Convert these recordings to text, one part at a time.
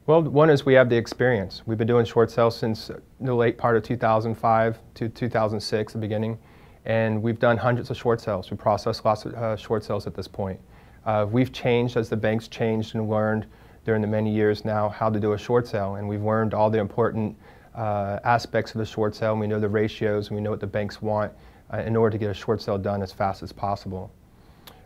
Well, one is we have the experience. We've been doing short sales since the late part of 2005 to 2006, the beginning, and we've done hundreds of short sales. We processed lots of short sales at this point. We've changed as the banks changed and learned during the many years now how to do a short sale, and we've learned all the important aspects of the short sale, and we know the ratios, and we know what the banks want in order to get a short sale done as fast as possible.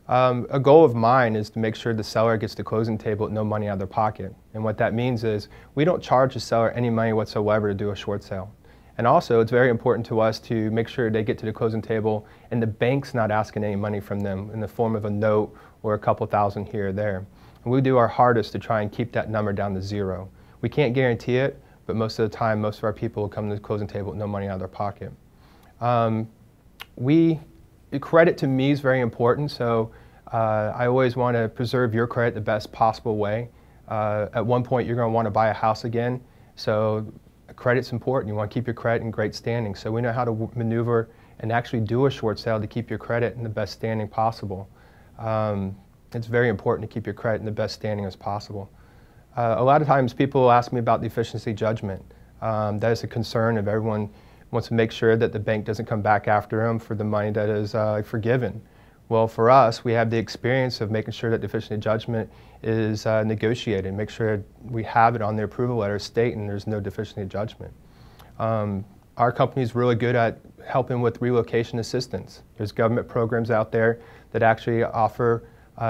A goal of mine is to make sure the seller gets to the closing table with no money out of their pocket. And what that means is we don't charge the seller any money whatsoever to do a short sale. And also, it's very important to us to make sure they get to the closing table and the bank's not asking any money from them in the form of a note or a couple thousand here or there. And we do our hardest to try and keep that number down to zero. We can't guarantee it, but most of the time, most of our people will come to the closing table with no money out of their pocket. Credit to me is very important, so I always want to preserve your credit the best possible way. At one point, you're going to want to buy a house again, so credit's important. You want to keep your credit in great standing, so we know how to maneuver and actually do a short sale to keep your credit in the best standing possible. It's very important to keep your credit in the best standing as possible. A lot of times people will ask me about the efficiency judgment. That is a concern of everyone wants to make sure that the bank doesn't come back after them for the money that is forgiven. Well, for us, we have the experience of making sure that the efficiency judgment is negotiated, make sure we have it on the approval letter stating there's no deficiency judgment. Our company is really good at helping with relocation assistance. There's government programs out there that actually offer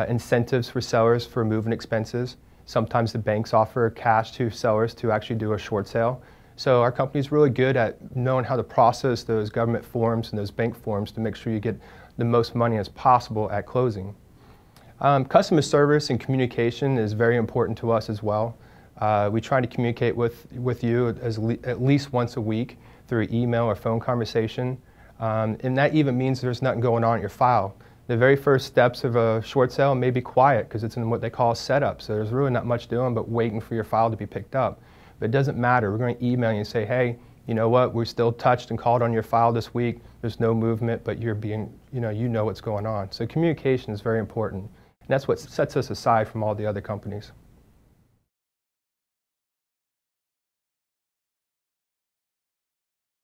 incentives for sellers for moving expenses. Sometimes the banks offer cash to sellers to actually do a short sale. So our company is really good at knowing how to process those government forms and those bank forms to make sure you get the most money as possible at closing. Customer service and communication is very important to us as well. We try to communicate with you at least once a week through email or phone conversation. And that even means there's nothing going on at your file. The very first steps of a short sale may be quiet because it's in what they call a setup. So there's really not much doing but waiting for your file to be picked up. But it doesn't matter. We're going to email you and say, hey, you know what, we're still touched and called on your file this week. There's no movement, but you're being, you know what's going on. So communication is very important. And that's what sets us aside from all the other companies.